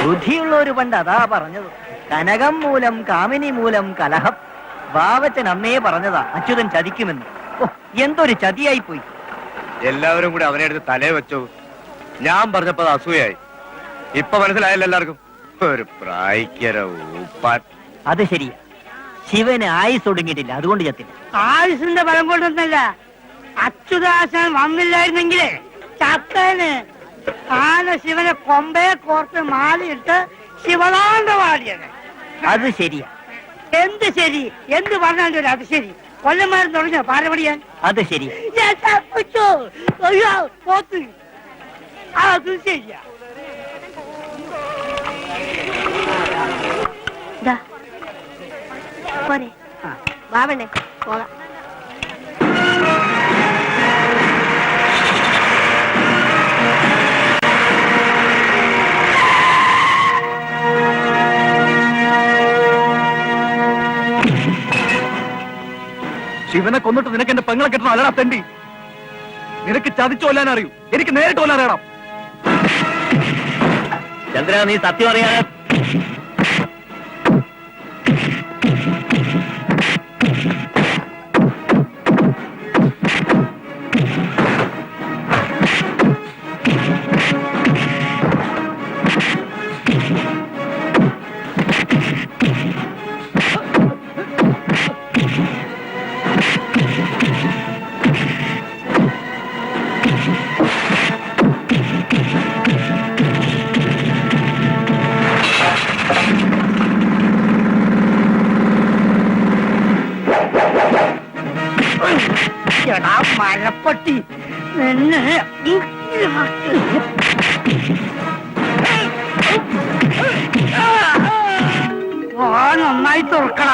ബുദ്ധിയുള്ളൊരു പണ്ട് അതാ പറഞ്ഞത്. കനകം മൂലം കാമിനി മൂലം കലഹം. വാവച്ചൻ അന്നേ പറഞ്ഞതാ അച്യുതൻ ചതിക്കുമെന്ന്. ഓ, എന്തൊരു ചതിയായി പോയി. എല്ലാവരും കൂടി അവനെ എടുത്ത് തലേ വെച്ചു. ഞാൻ പറഞ്ഞപ്പോ അത് അസൂയായി. ഇപ്പൊ മനസ്സിലായല്ലോ എല്ലാവർക്കും. ഒരു പ്രായിക്കര ഊപ്പാൻ. അത് ശരിയാ, ശിവന് ആയുസ് ഒടുങ്ങിയിട്ടില്ല, അതുകൊണ്ട് ചത്തില്ല. ആയുസിന്റെ ബലം കൊണ്ടൊന്നല്ല, അച്യുതാശൻ വന്നില്ലായിരുന്നെങ്കിലേ ചത്തേന്. ആന ശിവനെ കൊമ്പയെ കോർത്ത് മാലയിട്ട് ശിവനാണ്ടവാടിയത്. അത് ശരിയാ. എന്ത് ശരി? എന്ത് പറഞ്ഞാലും ഒരു അത് ശരി. കൊല്ലന്മാരും തുടങ്ങിയോ പാരപടിയാൻ? അത് ശരിയാ. അയ്യോ പോത്ത്, അത് ശരിയാ. പോരെ വാവണ്ടേ പോകാം. ശിവനെ കൊന്നിട്ട് നിനക്ക് എന്റെ പെങ്ങളെ കെട്ടണം അല്ലടാ തെണ്ടി. നിനക്ക് ചതിച്ചു കൊല്ലാൻ അറിയൂ, എനിക്ക് നേരിട്ട് കൊല്ലാൻ അറിയണം. ചന്ദ്ര, നീ സത്യം അറിയാതെ മരപ്പട്ടി നിന്നെ നന്നായി തുറക്കണ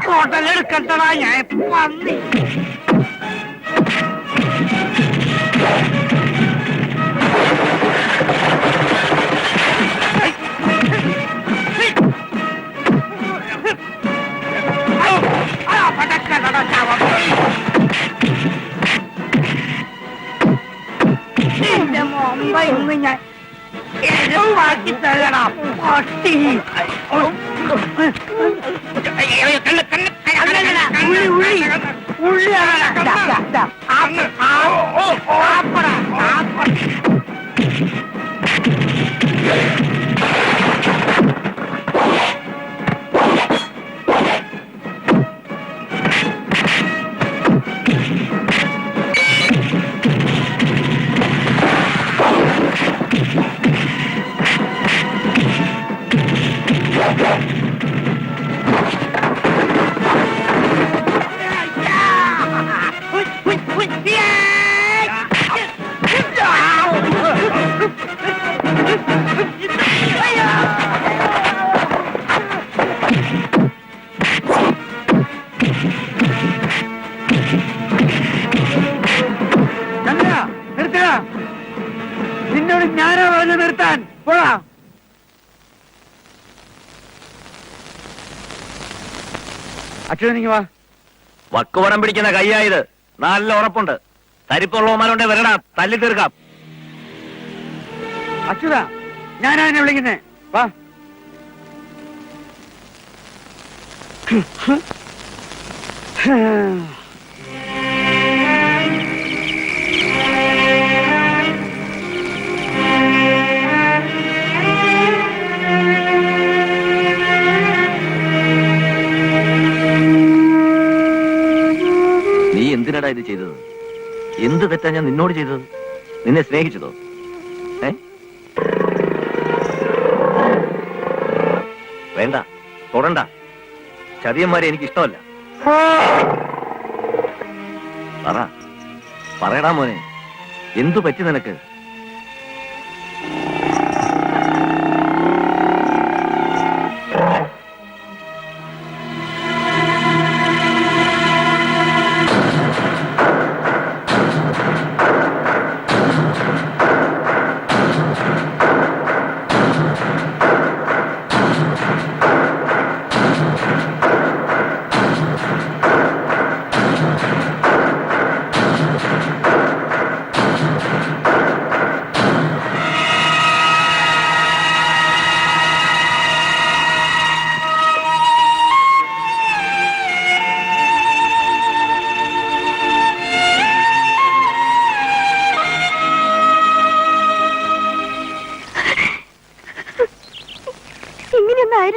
ഹോട്ടലെടുക്കട്ടടാ. ഞാൻ വന്നി ഇന്ന് ഞാൻ എഴുവാക്കി തരണം പട്ടി. ഉള്ളി നിന്നോട് ഞാനാ പറഞ്ഞു നിർത്താൻ. പോടാ. അച്ഛനിങ്ങ വാ. വക്കുവടം പിടിക്കുന്ന കയ്യായത്. നല്ല ഉറപ്പുണ്ട്. തരിപ്പുള്ളവന്മാരുണ്ടെ വരടാ, തല്ലി തീർക്കാം. അച്യുതാ, ഞാനാ എന്നെ വിളിക്കുന്നേ. വാ. നീ എന്തിനാടാ ഇത് ചെയ്തത്? എന്ത് തെറ്റാ ഞാൻ നിന്നോട് ചെയ്തത്? നിന്നെ സ്നേഹിച്ചതോ? വേണ്ട, തൊടണ്ട. ചതിയന്മാരെ എനിക്ക് ഇഷ്ടമല്ല. പറയടാ മോനെ, എന്തു പറ്റി നിനക്ക്?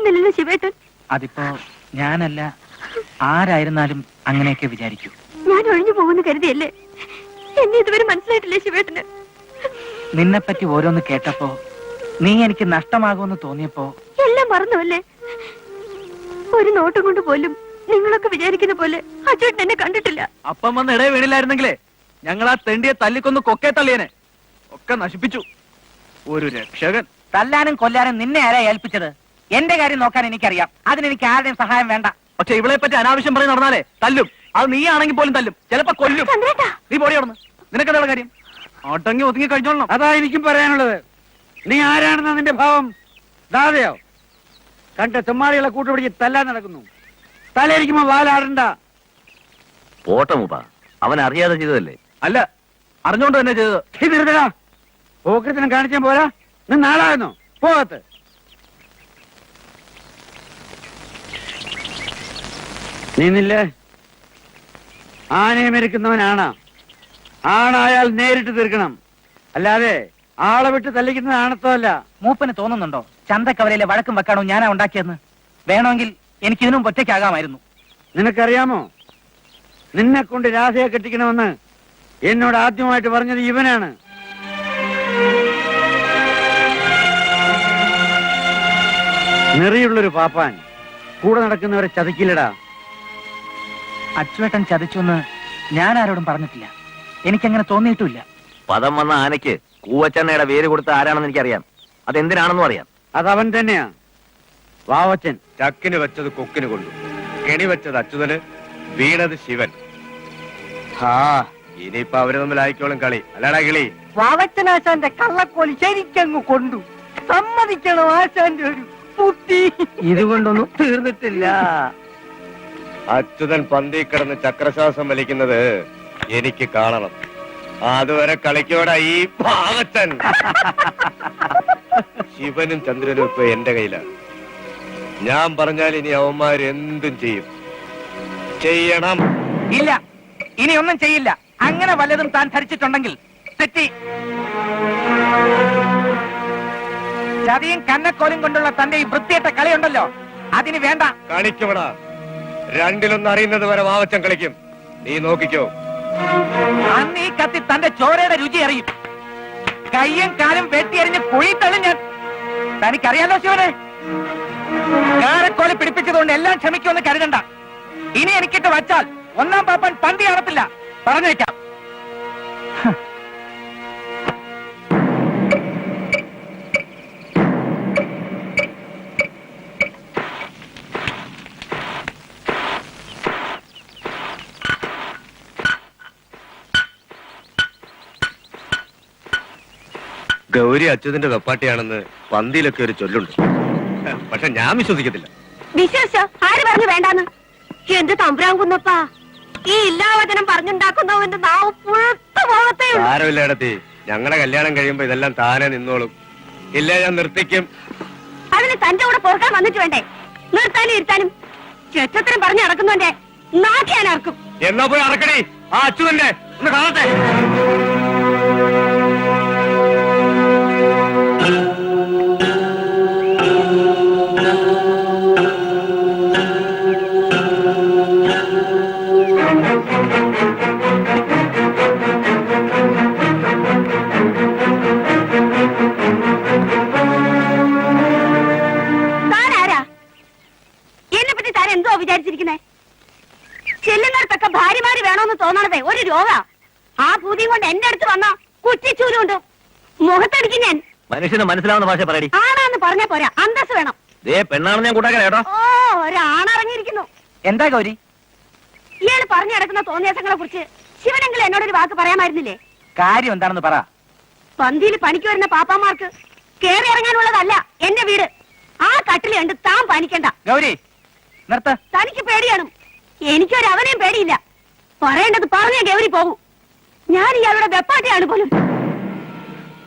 വിചാരിച്ചിരുന്നില്ലല്ലോ ശിവേട്ടൻ. അതിപ്പോ ഞാനല്ല, ആരായിരുന്നാലും അങ്ങനെയൊക്കെ വിചാരിക്കൂ. ഞാൻ ഒഴിഞ്ഞു പോകുന്നു കരുതിയല്ലേ? എന്നെ ഇതുവരെ മനസ്സിലായിട്ടില്ലേ ശിവേട്ടന്? നിന്നെപ്പറ്റി ഓരോന്ന് കേട്ടപ്പോ, നീ എനിക്ക് നഷ്ടമാകുമെന്ന് തോന്നിയപ്പോ എല്ലാം മറന്നുവല്ലേ? ഒരു നോട്ടം കൊണ്ട് പോലും നിങ്ങളൊക്കെ വിചാരിക്കുന്ന പോലെ അച്ചോട്ടൻ എന്നെ കണ്ടിട്ടില്ല. അപ്പം വന്ന് ഇടയെ വീണില്ലായിരുന്നെങ്കിലേ ഞങ്ങൾ ആ തെണ്ടിയെ തല്ലിക്കൊന്ന് കൊക്കെ തള്ളിയനെ. ഒക്കെ നശിപ്പിച്ചു. ഒരു രക്ഷകൻ. തല്ലാനും കൊല്ലാനും നിന്നെ ആരാ ഏൽപ്പിച്ചത്? എന്റെ കാര്യം നോക്കാൻ എനിക്കറിയാം. അതിനെനിക്ക് ആരുടെയും സഹായം വേണ്ട. പക്ഷെ ഇവളെ പറ്റി അനാവശ്യം പറഞ്ഞ് നടന്നാലേ തല്ലും. അത് നീ ആണെങ്കിൽ പോലും തല്ലും, ചിലപ്പോ കൊല്ലും. ചന്ദ്രേട്ടാ, നീ പോടി അവിടുന്ന്. നിനക്കെന്താണ് കാര്യം? ഒട്ടങ്ങി ഒതുങ്ങി കഴിഞ്ഞോളണം. അതാ എനിക്കും പറയാനുള്ളത്. നീ ആരാണെന്നാ നിന്റെ ഭാവം? ദാതയോ? കണ്ട ചെമ്മാടികളെ കൂട്ടുപിടിച്ച് തല്ലാൻ നടക്കുന്നു. തലയിരിക്കുമ്പോ വാലാടണ്ട. പോട്ടെ മൂപ്പ, അവൻ അറിയാതെ ചെയ്തതല്ലേ? അല്ല, അറിഞ്ഞോണ്ട് തന്നെ ചെയ്തത്. ഇത് നിർത്തടാ. പോക്കരത്തിനും കാണിച്ചാൽ പോരാ. നീ നാളാകുന്നു പോകത്ത്. നീന്നില്ലേ? ആനയെ മെരുക്കുന്നവനാണ്. ആണായാൽ നേരിട്ട് തീർക്കണം, അല്ലാതെ ആളെ വിട്ട് തല്ലിക്കുന്നത് ആണത്തമല്ല. മൂപ്പന് തോന്നുന്നുണ്ടോ ചന്തക്കവലയിലെ വഴക്കും വെക്കാണോ ഞാനാ ഉണ്ടാക്കിയെന്ന്? വേണമെങ്കിൽ എനിക്ക് ഇതിനും ഒറ്റയ്ക്കാകാമായിരുന്നു. നിനക്കറിയാമോ, നിന്നെ കൊണ്ട് രാധയെ കെട്ടിക്കണമെന്ന് എന്നോട് ആദ്യമായിട്ട് പറഞ്ഞത് ഇവനാണ്. നെറിയുള്ളൊരു പാപ്പാൻ കൂടെ നടക്കുന്നവരെ ചതിക്കില്ലടാ. അച്ചുവേട്ടൻ ചതിച്ചൊന്ന് ഞാൻ ആരോടും പറഞ്ഞിട്ടില്ല. എനിക്കങ്ങനെ തോന്നിയിട്ടുമില്ല. പദം വന്ന ആനയ്ക്ക് കൂവച്ചെണ്ണയുടെ വേര് കൊടുത്ത ആരാണെന്ന് എനിക്കറിയാം. അതെന്തിനാണെന്നും അറിയാം. അതവൻ തന്നെയാ, വാവച്ചൻ. ചക്കിന് വെച്ചത് കൊക്കിന് കൊണ്ടു, കെണി വെച്ചത് അച്യുതന്, വീണത് ശിവൻ. ഇനിയിപ്പൊ അവര് തമ്മിൽ ആയിക്കോളും കളി. അല്ലാടാ കിളി? വാവച്ചനാശാന്റെ കള്ളക്കോലി ശരിക്കങ്ങ് കൊണ്ടു. സമ്മതിക്കണം ആശാന്റെ ഒരു ബുദ്ധി. ഇതുകൊണ്ടൊന്നും തീർന്നിട്ടില്ല. അച്യുതൻ പന്തി കിടന്ന് ചക്രശ്വാസം വലിക്കുന്നത് എനിക്ക് കാണണം. അതുവരെ കളിക്കോടാ ഈ പാവച്ചൻ. ശിവനും ചന്ദ്രനും ഇപ്പൊ എന്റെ കയ്യിലാണ്. ഞാൻ പറഞ്ഞാൽ ഇനി അവന്മാര് എന്തും ചെയ്യും. ചെയ്യണം. ഇല്ല, ഇനി ഒന്നും ചെയ്യില്ല. അങ്ങനെ വല്ലതും താൻ ധരിച്ചിട്ടുണ്ടെങ്കിൽ തെറ്റി. ചതിയും കന്നക്കോലും കൊണ്ടുള്ള തന്റെ ഈ വൃത്തിയേറ്റ കളിയുണ്ടല്ലോ, അതിന് വേണ്ട. കളിക്കോടാ. രണ്ടിലൊന്നും അറിയുന്നത് വരെ വാവച്ചൻ കളിക്കും. നീ നോക്കിക്കോ. അന്ന് ഈ കത്തി തന്റെ ചോരയുടെ രുചി അറിയും. കയ്യും കാലും വെട്ടിയറിഞ്ഞ് കുഴി തള്ളും ഞാൻ. തനിക്കറിയാലോ ശിവനെ, കാരക്കോല് പിടിപ്പിച്ചതുകൊണ്ട് എല്ലാം ക്ഷമിക്കുമെന്ന് കരുതണ്ട. ഇനി എനിക്കിട്ട് വച്ചാൽ ഒന്നാം പാപ്പൻ പന്തി കാണത്തില്ല, പറഞ്ഞേക്കാം. ഗൗരി അച്യുതന്റെ വെപ്പാട്ടിയാണെന്ന് പന്തിയിലൊക്കെ ഒരു ചൊല്ലുണ്ട്. പക്ഷെ ഞാൻ വിശ്വസിക്കത്തില്ല. വിശ്വസിച്ചോ? ആര് പറഞ്ഞു വേണ്ടാന്ന്? എന്ത് തമ്പുരാൻ കുന്നപ്പാ, ഈ ഇല്ലാവചനം പറഞ്ഞുണ്ടാക്കുന്നവന്റെ നാവ് പുറത്തു പോകത്തേ ഉള്ളൂ. സാരമില്ല ഇടത്തി, ഞങ്ങളുടെ കല്യാണം കഴിയുമ്പോ ഇതെല്ലാം താനെ നിന്നോളും. ഇല്ല, ഞാൻ നിർത്തിക്കും. അതിന് തന്റെ കൂടെ പോർക്കാൻ വന്നിട്ട് വേണ്ടേ നിർത്താനും ഇരുത്താനും? ചെറ്റത്തിനും പറഞ്ഞു നടക്കുന്നവന്റെ നാക്കി ഞാൻ അറക്കും. എന്നാ പോയി അറക്കടി ആ അച്യുതന്റെ. ഒന്ന് കാണട്ടെ. വിചാരിച്ചിരിക്കുന്നേ? ചെല്ലുന്നിടത്തൊക്കെ ഭാര്യമാര് വേണോന്ന് തോന്നണതേ ഒരു രോഗ. ആ ഭൂതിയും കൊണ്ട് എന്റെ അടുത്ത് വന്ന കുറ്റിച്ചൂലുണ്ട് മുഖത്തടിക്കും ഞാൻ. മനുഷ്യന് മനസ്സിലാവുന്ന ഭാഷ പറയടി. ആണാന്ന് പറഞ്ഞാ പോരാ, അന്തസ് വേണം. പെണ്ണാണെന്ന് ഞാൻ കൂട്ടാക്കാൻ കേട്ടോ. ഓ, ഒരാണിറങ്ങിയിരിക്കുന്നു. എന്താ ഗൗരി? ഇയാള് പറഞ്ഞു നടക്കുന്ന തോന്നിയാസങ്ങളെ കുറിച്ച് ശിവനെങ്കിലും എന്നോടൊരു വാക്ക് പറയാമായിരുന്നില്ലേ? കാര്യം എന്താണെന്ന് പറ. പന്തിയിൽ പണിക്ക് വരുന്ന പാപ്പാമാർക്ക് കേറി ഇറങ്ങാനുള്ളതല്ല എന്റെ വീട്. ആ കട്ടിൽ കണ്ട് താൻ പനിക്കണ്ട. ഗൗരി നിർത്ത്. തനിക്ക് പേടിയാണ്, എനിക്കൊരവനെയും പേടിയില്ല. പറയേണ്ടത് പറഞ്ഞേ ഗൗരി പോകൂ. ഞാൻ ഇയാളുടെ വെപ്പാട്ടിയാണ് പോലും.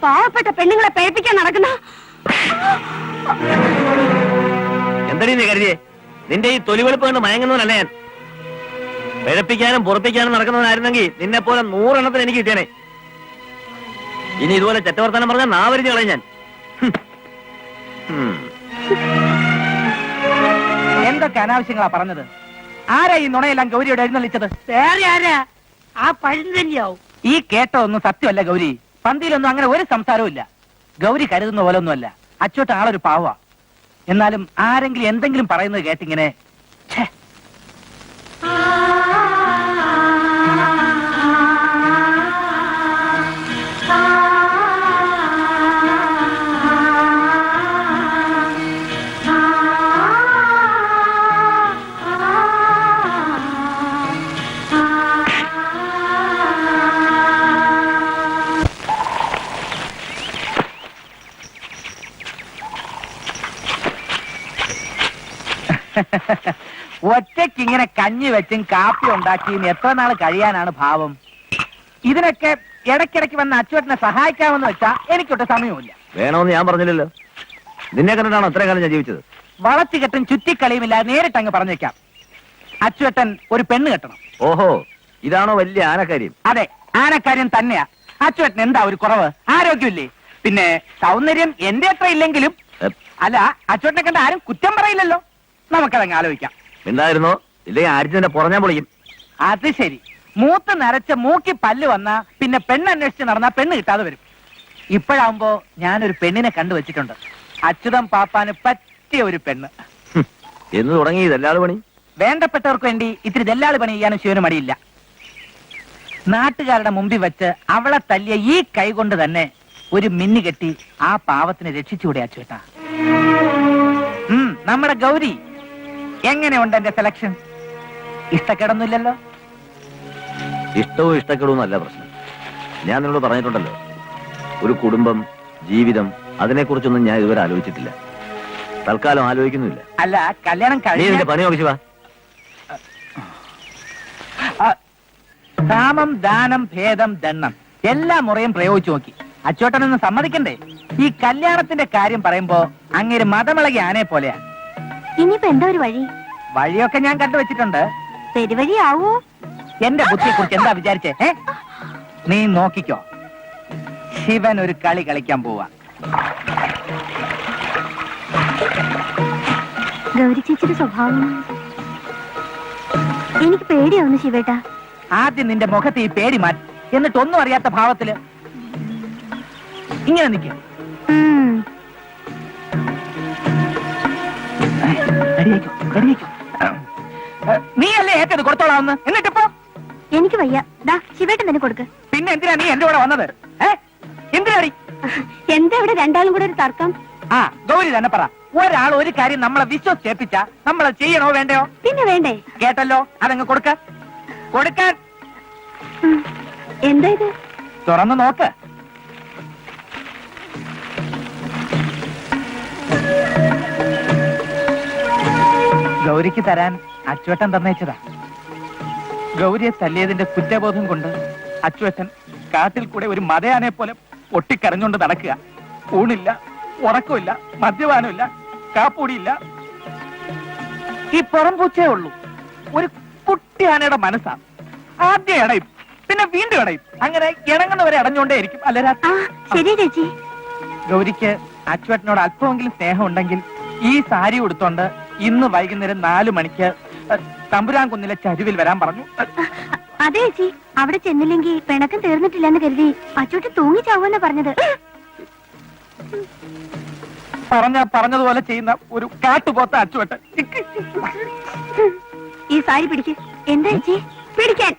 പാവപ്പെട്ട പെണ്ണുങ്ങളെ പേപ്പിക്കാൻ നടക്കുന്ന എന്തടീ നീ കരുതിയേ? നിന്റെ ഈ തൊലിവെളുപ്പ് കൊണ്ട് മയങ്ങുന്നവനല്ല ഞാൻ. പിഴപ്പിക്കാനും പുറപ്പിക്കാനും നടക്കുന്നവനായിരുന്നെങ്കിൽ നിന്നെ പോലെ 100 എണ്ണത്തിന് എനിക്ക് കിട്ടിയാനേ. ഇനി ഇതുപോലെ ചെറ്റവർത്താനം പറഞ്ഞാൽ നാവരിഞ്ഞ് കളയും ഞാൻ. എന്തൊക്കെ അനാവശ്യങ്ങളാ പറഞ്ഞത്? ആരാ ഈ നുണയെല്ലാം ഗൗരിയോട് എഴുന്നള്ളിച്ചത്? വേറെ ആരാ? ആ പഴുന്തന്നെയാവും. ഈ കേട്ടതൊന്നും സത്യമല്ല ഗൗരി. പന്തിയിലൊന്നും അങ്ങനെ ഒരു സംസാരവും ഇല്ല. ഗൗരി കരുതുന്ന പോലെ ഒന്നുമല്ല. അച്ചോട്ട് ആളൊരു പാവ. എന്നാലും ആരെങ്കിലും എന്തെങ്കിലും പറയുന്നത് കേട്ടിങ്ങനെ ഛേ. ഒറ്റയ്ക്ക് ഇങ്ങനെ കഞ്ഞി വെച്ചും കാപ്പി ഉണ്ടാക്കിയും എത്ര നാൾ കഴിയാനാണ് ഭാവം? ഇതിനൊക്കെ ഇടയ്ക്കിടയ്ക്ക് വന്ന് അച്ചുവേട്ടനെ സഹായിക്കാമെന്ന് വെച്ചാ എനിക്കൊട്ട് സമയമില്ല. വേണമെന്ന് ഞാൻ പറഞ്ഞില്ലല്ലോ. നിന്നെ കണ്ടിട്ടാണോ അത്രയും കാലം ഞാൻ ജീവിച്ചത്? വളച്ചുകെട്ടും ചുറ്റിക്കളിയുമില്ലാതെ നേരിട്ട് അങ്ങ് പറഞ്ഞേക്കാം. അച്ചുവേട്ടൻ ഒരു പെണ്ണ് കെട്ടണം. ഓഹോ, ഇതാണോ വലിയ ആനക്കാര്യം? അതെ, ആനക്കാര്യം തന്നെയാ. അച്ചുവേട്ടൻ എന്താ ഒരു കുറവ്? ആരോഗ്യമില്ലേ? പിന്നെ സൗന്ദര്യം എന്റെ അത്ര ഇല്ലെങ്കിലും അല്ല, അച്ചുവേട്ടനെ കണ്ട ആരും കുറ്റം പറയില്ലല്ലോ. നമുക്കതങ്ങ് ആലോചിക്കാം. ഉണ്ടായിരുന്നോ? ഇല്ലെങ്കിൽ ആരിച്ചതിന്റെ പുറഞ്ഞാൻ പൊളിക്കും. അത് ശരി. മൂത്ത് നരച്ച മൂക്കി പല്ല് വന്നാ പിന്നെ പെണ്ണന്വേഷിച്ച് നടന്നാ പെണ്ണ് കിട്ടാതെ വരും. ഇപ്പോഴാവുമ്പോ ഞാനൊരു പെണ്ണിനെ കണ്ടുവച്ചിട്ടുണ്ട്. അച്യുതം പാപ്പാന് പറ്റിയ ഒരു പെണ്ണ്. എന്ന് തുടങ്ങി ഇതെല്ലാള് പണി? വേണ്ടപ്പെട്ടവർക്ക് വേണ്ടി ഇത്തിരി ദല്ലാള് പണി ചെയ്യാനും ശിവന് മടിയില്ല. നാട്ടുകാരുടെ മുമ്പിൽ വെച്ച് അവളെ തല്ലിയ ഈ കൈ കൊണ്ട് തന്നെ ഒരു മിന്നി കെട്ടി ആ പാവത്തിനെ രക്ഷിച്ചുകൂടെ അച്ചുവേട്ടാ? നമ്മുടെ ഗൗരി എങ്ങനെയുണ്ട് എന്റെ സെലക്ഷൻ? ഇഷ്ടക്കേടൊന്നുമില്ലല്ലോ? ഇഷ്ടവും ഇഷ്ടക്കേടവും അല്ല പ്രശ്നം. ഞാൻ നിന്നോട് പറഞ്ഞിട്ടുണ്ടല്ലോ, ഒരു കുടുംബം, ജീവിതം, അതിനെക്കുറിച്ചൊന്നും ഞാൻ ഇതുവരെ ആലോചിച്ചിട്ടില്ല. തൽക്കാലം ആലോചിക്കുന്നില്ല. അല്ല, കല്യാണം കഴിഞ്ഞ പണി നോക്കിച്ചു വാ. കാമം, ദാനം, ഭേദം, ദണ്ണം എല്ലാ മുറയും പ്രയോഗിച്ചു നോക്കി. അച്ചോട്ടനൊന്നും സമ്മതിക്കണ്ടേ? ഈ കല്യാണത്തിന്റെ കാര്യം പറയുമ്പോ അങ്ങേര് മതമിളകി ആനയെ പോലെയാ. ഇനിയിപ്പോ എന്താ ഒരു വഴി? വഴിയൊക്കെ ഞാൻ കണ്ടുവച്ചിട്ടുണ്ട്. പെരുവഴിയാവോ? എന്റെ ബുദ്ധിയെ കുറിച്ച് എന്താ വിചാരിച്ചേ? നീ നോക്കിക്കോ, ശിവൻ ഒരു കളി കളിക്കാൻ പോവാ. ഗൗരി ചേച്ചിയുടെ സ്വഭാവം എനിക്ക് പേടിയാവുന്നു ശിവേട്ടാ. ആദ്യം നിന്റെ മുഖത്ത് ഈ പേടി മാറ്റി, എന്നിട്ട് ഒന്നും അറിയാത്ത ഭാവത്തില് ഇങ്ങനെ നിൽക്കും. നീ അല്ലേ ഏറ്റത് കൊടുത്തോളാവുന്ന? എന്നിട്ടിപ്പോ എനിക്ക് വയ്യ. ശിവേട്ടൻ തന്നെ കൊടുക്ക്. പിന്നെ എന്തിനാ നീ എന്റെ കൂടെ വന്നത്? എന്തിനാടി? എന്താ ഇവിടെ രണ്ടാളും കൂടെ ഒരു തർക്കം? ആ, ഗൗരി തന്നെ പറ. ഒരാൾ ഒരു കാര്യം നമ്മളെ വിശ്വസിച്ചേൽപ്പിച്ചാ നമ്മളെ ചെയ്യണോ വേണ്ടയോ? പിന്നെ വേണ്ടേ? കേട്ടല്ലോ, അതങ്ങ് കൊടുക്കാൻ. എന്താ ഇത്? തുറന്നു നോക്ക്. ഗൗരിക്ക് തരാൻ അച്ചുവേട്ടൻ തന്നേച്ചതാ. ഗൗരിയെ തല്ലിയതിന്റെ കുറ്റബോധം കൊണ്ട് അച്ചുവേട്ടൻ കാട്ടിൽ കൂടെ ഒരു മതയാനെ പോലെ പൊട്ടിക്കരഞ്ഞുകൊണ്ട് നടക്കുക. ഊണില്ല, ഉറക്കമില്ല, മദ്യപാനമില്ല, കാപ്പൂടിയില്ല. ഈ പുറംപൂച്ചേ ഉള്ളൂ. ഒരു കുട്ടി ആനയുടെ മനസ്സാ. ആദ്യം ഇടയും, പിന്നെ വീണ്ടും ഇടയും. അങ്ങനെ ഇണങ്ങുന്നവരെ അടഞ്ഞുകൊണ്ടേയിരിക്കും. അല്ല ശരി ചേച്ചി. ഗൗരിക്ക് അച്ചുവേട്ടനോട് അല്പമെങ്കിലും സ്നേഹം ഉണ്ടെങ്കിൽ ഈ സാരി ഉടുത്തോണ്ട് ഇന്ന് വൈകുന്നേരം 4 മണിക്ക് തമ്പുരാൻ കുന്നിലെ ചരുവിൽ വരാൻ പറഞ്ഞു. അതെ ചേച്ചി, അവിടെ ചെന്നില്ലെങ്കിൽ പിണക്കം തീർന്നിട്ടില്ലെന്ന് കരുതി അച്ചൂട്ടി തൂങ്ങിച്ചാവൂന്നാ പറഞ്ഞത്. പറഞ്ഞതുപോലെ ചെയ്യുന്ന ഒരു കാട്ടുപോത്ത അച്ചുവേട്ടൻ. ഈ സാരി പിടിക്ക്. എന്താ ചേച്ചി? പിടിക്കാൻ.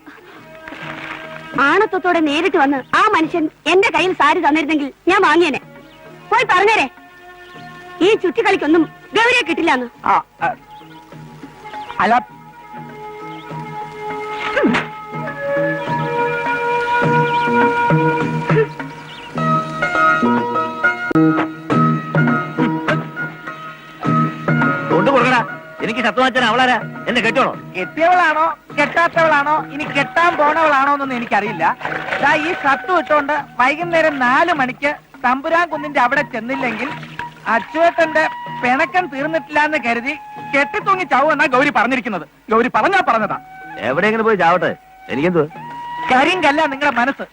ആണത്വത്തോടെ നേരിട്ട് വന്ന് ആ മനുഷ്യൻ എന്റെ കയ്യിൽ സാരി തന്നിരുന്നെങ്കിൽ ഞാൻ വാങ്ങിയേനെ. പോയി പറഞ്ഞേരെ, ഈ ചുറ്റിക്കളിക്കൊന്നും ഗൗരിയെ കിട്ടില്ലാന്ന്. അല്ല, കൊണ്ടുകൊടുക്കടാ. എനിക്ക് ശത്രുവാച്ചൻ അവളാരാ? എന്നെ കെട്ടണോ? കെട്ടിയവളാണോ കെട്ടാത്തവളാണോ ഇനി കെട്ടാൻ പോണവളാണോ എന്നൊന്നും എനിക്കറിയില്ല. ഈ ഷർട്ട് ഇട്ടുകൊണ്ട് വൈകുന്നേരം 4 മണിക്ക് തമ്പുരാൻ കുന്നിന്റെ അവിടെ ചെന്നില്ലെങ്കിൽ അച്ചുവേട്ടന്റെ പിണക്കം തീർന്നിട്ടില്ല എന്ന് കരുതി കെട്ടിത്തൂങ്ങി ചാവുമെന്നാ ഗൗരി പറഞ്ഞിരിക്കുന്നത്. ഗൗരി പറഞ്ഞതാ. എവിടെയെങ്കിലും പോയി ചാവട്ടെ, എനിക്കെന്തു? കരിങ്കല്ല നിങ്ങളുടെ മനസ്സ്.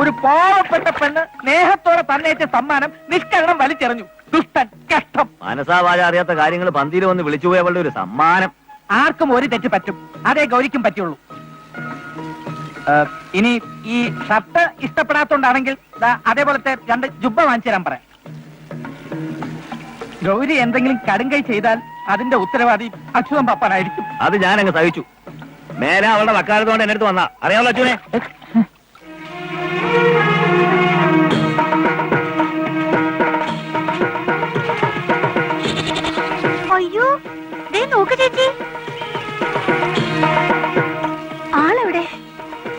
ഒരു പാവപ്പെട്ട പെണ്ണ് സ്നേഹത്തോടെ തന്നേച്ച സമ്മാനം നിഷ്കരണം വലിച്ചെറിഞ്ഞു. ദുഷ്ടൻ, കഷ്ടം. മനസാവാച അറിയാത്ത കാര്യങ്ങൾ പന്തിയിൽ വന്ന് വിളിച്ചുപോയവളുടെ ഒരു സമ്മാനം. ആർക്കും ഒരു തെറ്റ് പറ്റും, അതേ ഗൗരിക്കും പറ്റുള്ളൂ. ഇനി ഈ ഷർട്ട് ഇഷ്ടപ്പെടാത്തോണ്ടാണെങ്കിൽ ദാ അതേപോലത്തെ 2 ജുബ്ബ വാങ്ങിച്ചു തരാൻ പറയാം. ഗൗരി എന്തെങ്കിലും കടുങ്കൈ ചെയ്താൽ അതിന്റെ ഉത്തരവാദി അച്യുതൻ പാപ്പാനായിരിക്കും. അത് ഞാൻ അങ്ങ് സഹിച്ചു. മേലെ അവളുടെ വക്കാലത്തോണ്ട് എന്റെ അടുത്ത് വന്നാ അറിയാമല്ലോ അച്ഛനെ. അയ്യോ ദേ നോക്ക് ചേച്ചി, ആളെവിടെ?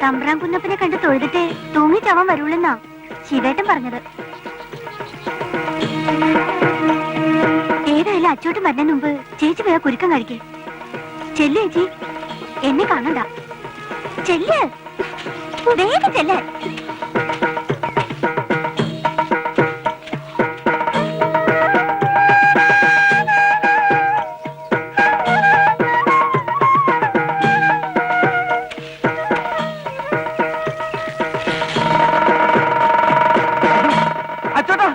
തമ്പ്രാൻ കുന്നപ്പനെ കണ്ട് തൊഴുതിട്ട് തൂങ്ങിച്ചാവാൻ വരുള്ളെന്നാ ശിവേട്ടൻ പറഞ്ഞത്. ഏതായാലും അച്ചോട്ടൻ വരുന്നതിന് മുമ്പ് ചേച്ചി പോയാ കുരുക്കം കഴിക്കേ. ചെല്ലു ചേച്ചി, എന്നെ കാണണ്ട. ചെല്ല്, വേഗം ചെല്ല്. അച്ചോട്ടാ,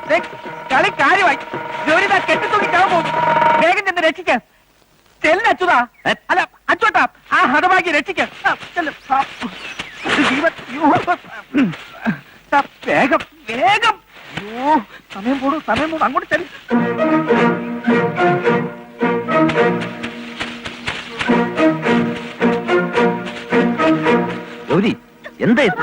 ദേ കളി കാര്യമായി. ഗൗരി ദാ കെട്ടിത്തൂക്കി ചാവാൻ പോകുന്നു. വേഗം ചെന്ന് രക്ഷിക്കാൻ ചെല്ല് അച്യുതാ. അല്ല അച്ചോട്ടാ, ആ ഹതഭാഗ്യ രക്ഷിക്കാൻ. ചെല്ല്. ജീവൻ. വേഗം വേഗം. അയ്യോ, സമയം കൂടും. അങ്ങോട്ട് ചെല്ല്. ഗൗരി എന്താ ഇത്?